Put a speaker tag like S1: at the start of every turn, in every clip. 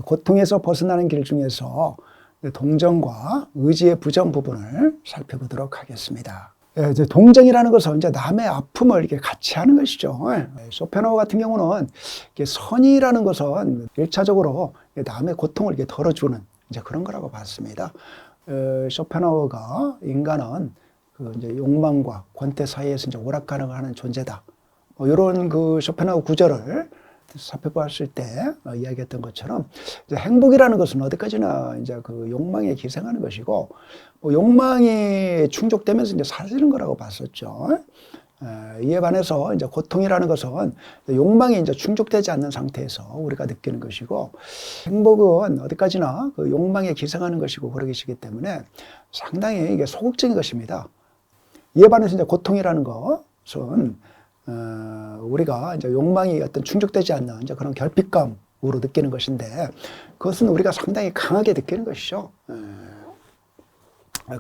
S1: 고통에서 벗어나는 길 중에서 동정과 의지의 부정 부분을 살펴보도록 하겠습니다. 이제 동정이라는 것은 이제 남의 아픔을 이렇게 같이 하는 것이죠. 쇼펜하우어 같은 경우는 선이라는 것은 1차적으로 남의 고통을 이렇게 덜어주는 이제 그런 거라고 봤습니다. 쇼펜하우어가 인간은 그 이제 욕망과 권태 사이에서 이제 오락가락하는 존재다. 이런 그 쇼펜하우어 구절을 살펴봤을 때 이야기했던 것처럼 이제 행복이라는 것은 어디까지나 이제 그 욕망에 기생하는 것이고 욕망이 충족되면서 이제 사라지는 거라고 봤었죠. 이에 반해서 이제 고통이라는 것은 욕망이 이제 충족되지 않는 상태에서 우리가 느끼는 것이고 행복은 어디까지나 그 욕망에 기생하는 것이고 그러기 때문에 상당히 이게 소극적인 것입니다. 이에 반해서 이제 고통이라는 것은 우리가 이제 욕망이 어떤 충족되지 않는 이제 그런 결핍감으로 느끼는 것인데 그것은 우리가 상당히 강하게 느끼는 것이죠.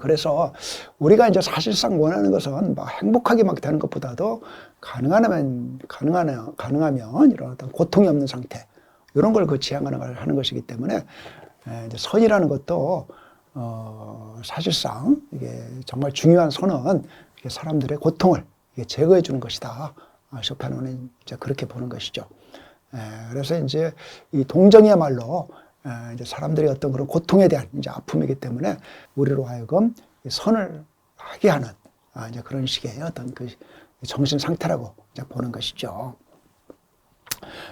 S1: 그래서 우리가 이제 사실상 원하는 것은 막 행복하게 막 되는 것보다도 가능하면 이런 어떤 고통이 없는 상태 이런 걸 그 지향하는 것이기 때문에 이제 선이라는 것도 사실상 이게 정말 중요한 선은 사람들의 고통을 제거해 주는 것이다. 쇼펜하우어는 이제 그렇게 보는 것이죠. 그래서 이제 이 동정이야말로 이제 사람들이 어떤 그런 고통에 대한 이제 아픔이기 때문에 우리로 하여금 선을 하게 하는 이제 그런 식의 어떤 그 정신 상태라고 이제 보는 것이죠.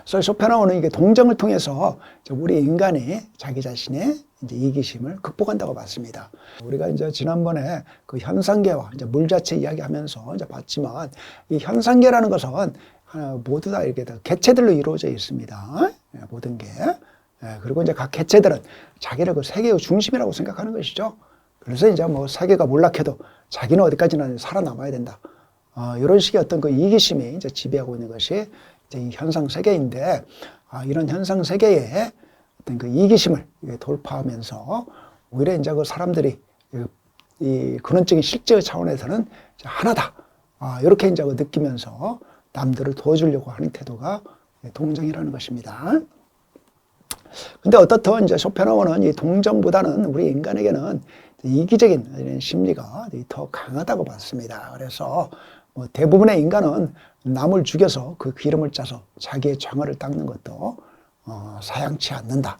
S1: 그래서 쇼펜하우어는 이게 동정을 통해서 우리 인간이 자기 자신의 이제 이기심을 극복한다고 봤습니다. 우리가 이제 지난번에 그 현상계와 이제 물 자체 이야기하면서 이제 봤지만 이 현상계라는 것은 모두 다 이렇게 다 객체들로 이루어져 있습니다. 모든 게. 그리고 이제 각 객체들은 자기를 그 세계의 중심이라고 생각하는 것이죠. 그래서 이제 뭐 세계가 몰락해도 자기는 어디까지나 살아남아야 된다. 이런 식의 어떤 그 이기심이 이제 지배하고 있는 것이 이제 이 현상 세계인데, 이런 현상 세계에 어떤 그 이기심을 돌파하면서 오히려 이제 그 사람들이 이 근원적인 실제 차원에서는 이제 하나다. 이렇게 이제 느끼면서 남들을 도와주려고 하는 태도가 동정이라는 것입니다. 근데 어떻든 이제 쇼펜하우어는 이 동정보다는 우리 인간에게는 이기적인 이런 심리가 더 강하다고 봤습니다. 그래서 뭐 대부분의 인간은 남을 죽여서 그 기름을 짜서 자기의 장화를 닦는 것도 사양치 않는다.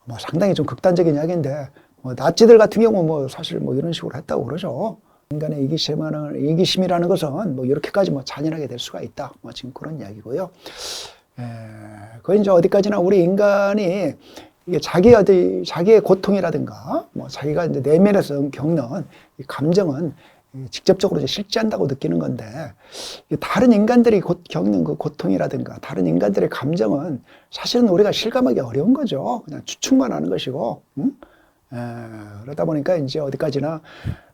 S1: 뭐 상당히 좀 극단적인 이야기인데 뭐 나치들 같은 경우 뭐 사실 뭐 이런 식으로 했다고 그러죠. 인간의 이기심이라는 것은 뭐 이렇게까지 뭐 잔인하게 될 수가 있다. 뭐 지금 그런 이야기고요. 그건 이제 어디까지나 우리 인간이 이게 자기의 고통이라든가 뭐 자기가 이제 내면에서 겪는 이 감정은 직접적으로 이제 실제한다고 느끼는 건데 다른 인간들이 겪는 그 고통이라든가 다른 인간들의 감정은 사실은 우리가 실감하기 어려운 거죠. 그냥 추측만 하는 것이고, 그러다 보니까 이제 어디까지나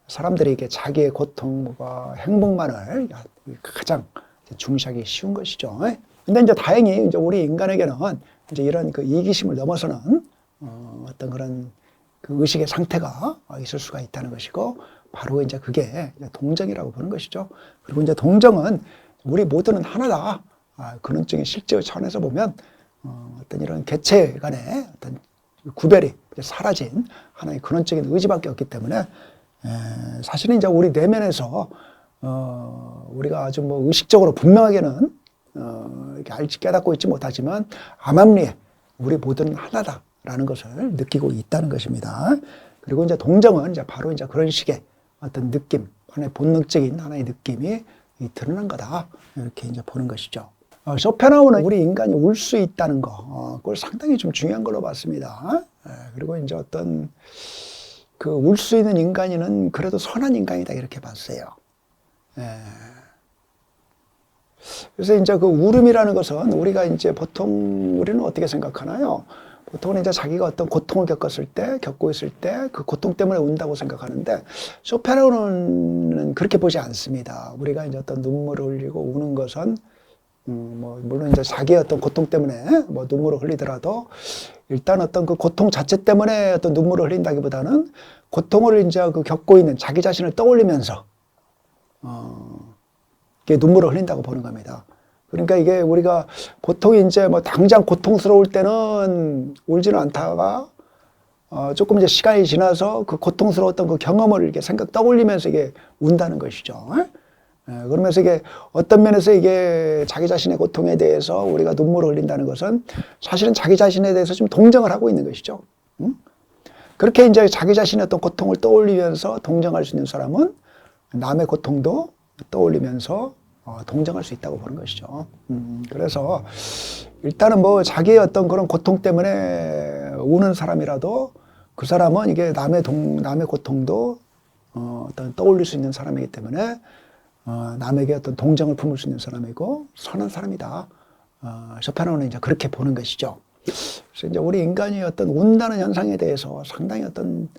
S1: 사람들이 이게 자기의 고통과 행복만을 가장 중시하기 쉬운 것이죠. 근데 이제 다행히 이제 우리 인간에게는 이제 이런 그 이기심을 넘어서는 어떤 그런 그 의식의 상태가 있을 수가 있다는 것이고 바로 이제 그게 동정이라고 보는 것이죠. 그리고 이제 동정은 우리 모두는 하나다. 근원적인 실제의 차원에서 보면 어떤 이런 개체 간의 어떤 구별이 사라진 하나의 근원적인 의지밖에 없기 때문에 사실은 이제 우리 내면에서 우리가 아주 뭐 의식적으로 분명하게는 이렇게 알지 깨닫고 있지 못하지만 암암리에 우리 모두는 하나다라는 것을 느끼고 있다는 것입니다. 그리고 이제 동정은 이제 바로 이제 그런 식의 어떤 느낌, 하나의 본능적인 하나의 느낌이 드러난 거다. 이렇게 이제 보는 것이죠. 쇼펜하우어는 우리 인간이 울 수 있다는 거, 그걸 상당히 좀 중요한 걸로 봤습니다. 그리고 이제 어떤 그 울 수 있는 인간은 그래도 선한 인간이다 이렇게 봤어요. 그래서 이제 그 울음이라는 것은 우리가 이제 보통 우리는 어떻게 생각하나요? 보통은 이제 자기가 어떤 고통을 겪고 있을 때 그 고통 때문에 운다고 생각하는데 쇼펜하우어는 그렇게 보지 않습니다. 우리가 이제 어떤 눈물을 흘리고 우는 것은 뭐 물론 이제 자기의 어떤 고통 때문에 뭐 눈물을 흘리더라도 일단 어떤 그 고통 자체 때문에 어떤 눈물을 흘린다기보다는 고통을 이제 그 겪고 있는 자기 자신을 떠올리면서 눈물을 흘린다고 보는 겁니다. 그러니까 이게 우리가 보통 이제 뭐 당장 고통스러울 때는 울지는 않다가 조금 이제 시간이 지나서 그 고통스러웠던 그 경험을 이렇게 떠올리면서 이게 운다는 것이죠. 그러면서 이게 어떤 면에서 이게 자기 자신의 고통에 대해서 우리가 눈물을 흘린다는 것은 사실은 자기 자신에 대해서 좀 동정을 하고 있는 것이죠. 그렇게 이제 자기 자신의 어떤 고통을 떠올리면서 동정할 수 있는 사람은 남의 고통도 떠올리면서 동정할 수 있다고 보는 것이죠. 그래서 일단은 뭐 자기의 어떤 그런 고통 때문에 우는 사람이라도 그 사람은 이게 남의 고통도 어떤 떠올릴 수 있는 사람이기 때문에 남에게 어떤 동정을 품을 수 있는 사람이고 선한 사람이다. 쇼펜하우어는 이제 그렇게 보는 것이죠. 그래서 이제 우리 인간이 어떤 운다는 현상에 대해서 상당히 어떤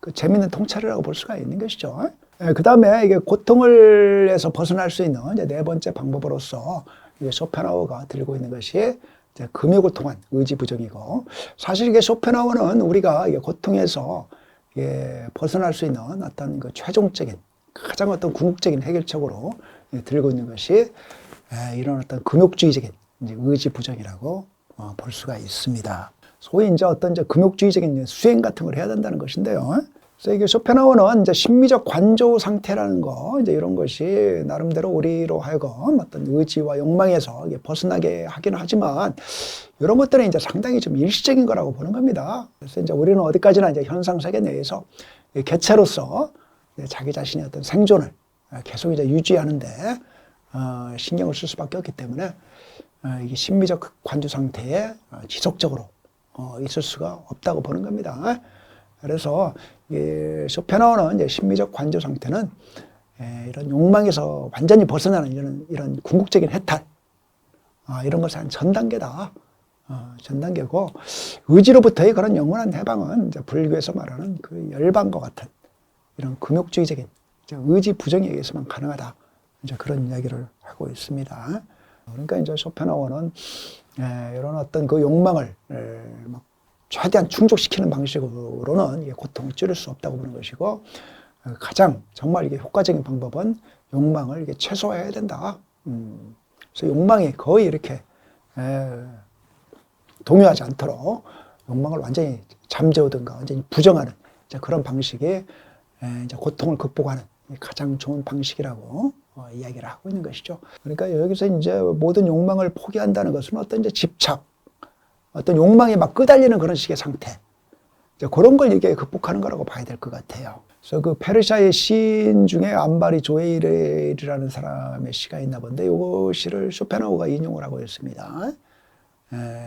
S1: 그 재미있는 통찰이라고 볼 수가 있는 것이죠. 그 다음에 이게 고통을에서 벗어날 수 있는 이제 네 번째 방법으로서 쇼펜하우어가 들고 있는 것이 이제 금욕을 통한 의지 부정이고, 사실 이게 쇼펜하우어는 우리가 이게 고통에서 벗어날 수 있는 어떤 그 최종적인 가장 어떤 궁극적인 해결책으로 들고 있는 것이 이런 어떤 금욕주의적인 이제 의지 부정이라고 볼 수가 있습니다. 소위 이제 어떤 이제 금욕주의적인 수행 같은 걸 해야 된다는 것인데요. 그래서 이게 쇼펜하우어는 이제 심미적 관조 상태라는 거, 이제 이런 것이 나름대로 우리로 하여금 어떤 의지와 욕망에서 벗어나게 하기는 하지만 이런 것들은 이제 상당히 좀 일시적인 거라고 보는 겁니다. 그래서 이제 우리는 어디까지나 이제 현상 세계 내에서 개체로서 자기 자신의 어떤 생존을 계속 이제 유지하는데 신경을 쓸 수밖에 없기 때문에 이게 심미적 관조 상태에 지속적으로 있을 수가 없다고 보는 겁니다. 그래서 쇼펜하우어는 이제 심미적 관조 상태는 이런 욕망에서 완전히 벗어나는 이런 궁극적인 해탈, 이런 것이 한 전 단계다. 전 단계고, 의지로부터의 그런 영원한 해방은 이제 불교에서 말하는 그 열반과 같은 이런 금욕주의적인 의지 부정에 의해서만 가능하다. 이제 그런 이야기를 하고 있습니다. 그러니까 이제 쇼펜하우어는 이런 어떤 그 욕망을 막 최대한 충족시키는 방식으로는 이게 고통을 줄일 수 없다고 보는 것이고, 가장 정말 이게 효과적인 방법은 욕망을 이게 최소화해야 된다. 그래서 욕망이 거의 이렇게 동요하지 않도록 욕망을 완전히 잠재우든가 완전히 부정하는 이제 그런 방식이 이제 고통을 극복하는 가장 좋은 방식이라고 이야기를 하고 있는 것이죠. 그러니까 여기서 이제 모든 욕망을 포기한다는 것은 어떤 이제 집착, 어떤 욕망에 막 끄달리는 그런 식의 상태, 이제 그런 걸 이게 극복하는 거라고 봐야 될 것 같아요. 그래서 그 페르시아의 시인 중에 안바리 조에일이라는 사람의 시가 있나 본데, 요 시를 쇼펜하우어가 인용을 하고 있습니다.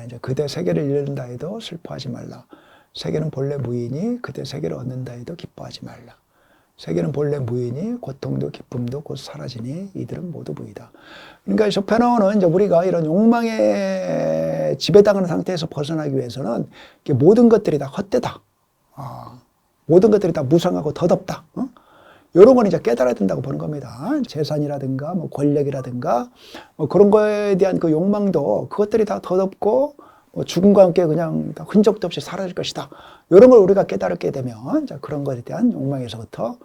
S1: 이제 그대 세계를 잃는다 해도 슬퍼하지 말라. 세계는 본래 무이니 그대 세계를 얻는다 해도 기뻐하지 말라. 세계는 본래 무이니 고통도 기쁨도 곧 사라지니 이들은 모두 무이다. 그러니까 쇼펜하우어는 이제 우리가 이런 욕망에 지배당하는 상태에서 벗어나기 위해서는 모든 것들이 다 헛되다. 모든 것들이 다 무상하고 덧없다. 이런 건 이제 깨달아야 된다고 보는 겁니다. 재산이라든가 뭐 권력이라든가 뭐 그런 거에 대한 그 욕망도 그것들이 다 덧없고 죽음과 함께 그냥 흔적도 없이 사라질 것이다. 이런 걸 우리가 깨달게 되면 그런 것에 대한 욕망에서부터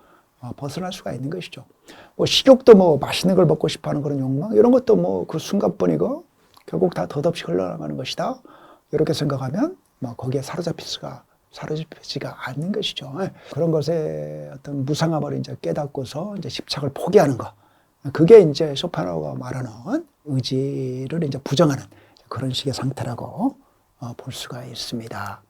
S1: 벗어날 수가 있는 것이죠. 뭐 식욕도 뭐 맛있는 걸 먹고 싶어 하는 그런 욕망, 이런 것도 뭐 그 순간뿐이고 결국 다 덧없이 흘러나가는 것이다. 이렇게 생각하면 뭐 거기에 사로잡히지가 않는 것이죠. 그런 것에 어떤 무상함을 이제 깨닫고서 이제 집착을 포기하는 것. 그게 이제 쇼펜하우어가 말하는 의지를 이제 부정하는 그런 식의 상태라고 볼 수가 있습니다.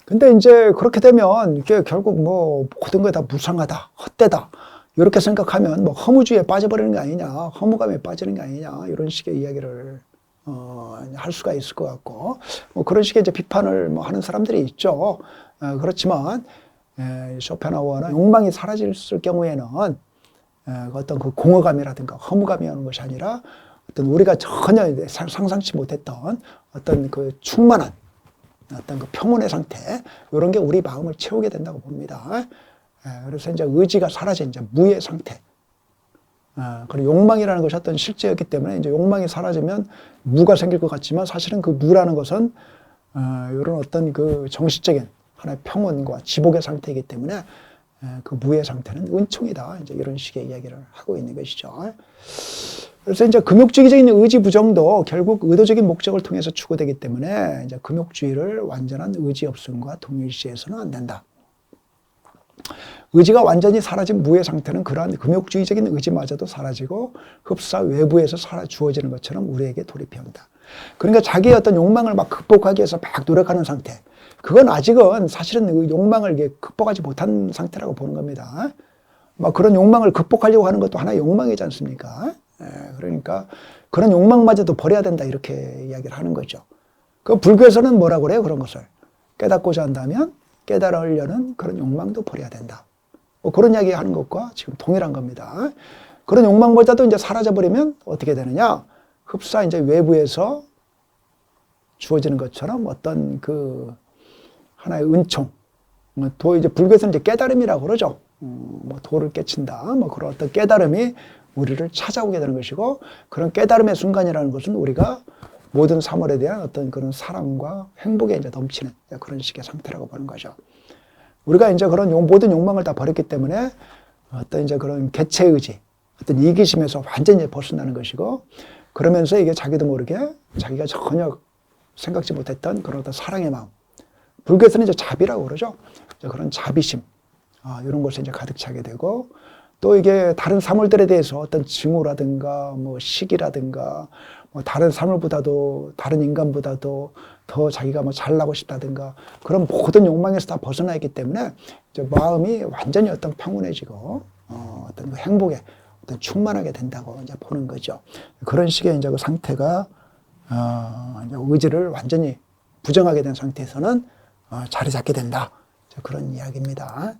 S1: 근데 이제 그렇게 되면 이게 결국 뭐 모든 게 다 무상하다, 헛되다, 이렇게 생각하면 뭐 허무주의에 빠져버리는 게 아니냐, 허무감에 빠지는 게 아니냐, 이런 식의 이야기를 할 수가 있을 것 같고, 뭐 그런 식의 이제 비판을 뭐 하는 사람들이 있죠. 그렇지만 쇼펜하우어는 욕망이 사라질 경우에는 어떤 그 공허감이라든가 허무감이 오는 것이 아니라 어떤 우리가 전혀 상상치 못했던 어떤 그 충만한 어떤 그 평온의 상태, 이런 게 우리 마음을 채우게 된다고 봅니다. 그래서 이제 의지가 사라진 이제 무의 상태. 그리고 욕망이라는 것이 어떤 실제였기 때문에 이제 욕망이 사라지면 무가 생길 것 같지만 사실은 그 무라는 것은 이런 어떤 그 정신적인 하나의 평온과 지복의 상태이기 때문에 그 무의 상태는 은총이다. 이제 이런 식의 이야기를 하고 있는 것이죠. 그래서 이제 금욕주의적인 의지 부정도 결국 의도적인 목적을 통해서 추구되기 때문에 이제 금욕주의를 완전한 의지 없음과 동일시해서는 안 된다. 의지가 완전히 사라진 무의 상태는 그러한 금욕주의적인 의지마저도 사라지고 흡사 외부에서 주어지는 것처럼 우리에게 돌입해 온다. 그러니까 자기의 어떤 욕망을 막 극복하기 위해서 막 노력하는 상태. 그건 아직은 사실은 그 욕망을 극복하지 못한 상태라고 보는 겁니다. 막 그런 욕망을 극복하려고 하는 것도 하나의 욕망이지 않습니까? 그러니까 그런 욕망마저도 버려야 된다 이렇게 이야기를 하는 거죠. 그 불교에서는 뭐라고 그래요? 그런 것을 깨닫고자 한다면 깨달으려는 그런 욕망도 버려야 된다. 뭐 그런 이야기 하는 것과 지금 동일한 겁니다. 그런 욕망보다도 이제 사라져버리면 어떻게 되느냐? 흡사 이제 외부에서 주어지는 것처럼 어떤 그 하나의 은총, 이제 불교에서는 이제 깨달음이라고 그러죠. 뭐 도를 깨친다. 뭐 그런 어떤 깨달음이 우리를 찾아오게 되는 것이고, 그런 깨달음의 순간이라는 것은 우리가 모든 사물에 대한 어떤 그런 사랑과 행복에 이제 넘치는 그런 식의 상태라고 보는 거죠. 우리가 이제 그런 모든 욕망을 다 버렸기 때문에 어떤 이제 그런 개체의지, 어떤 이기심에서 완전히 벗어나는 것이고, 그러면서 이게 자기도 모르게 자기가 전혀 생각지 못했던 그런 어떤 사랑의 마음. 불교에서는 이제 자비라고 그러죠. 그런 자비심. 이런 것에 이제 가득 차게 되고, 또 이게 다른 사물들에 대해서 어떤 증오라든가, 뭐 시기라든가, 뭐 다른 사물보다도, 다른 인간보다도 더 자기가 뭐 잘나고 싶다든가, 그런 모든 욕망에서 다 벗어나 있기 때문에 이제 마음이 완전히 어떤 평온해지고, 어떤 그 행복에 어떤 충만하게 된다고 이제 보는 거죠. 그런 식의 이제 그 상태가, 이제 의지를 완전히 부정하게 된 상태에서는 자리 잡게 된다. 그런 이야기입니다.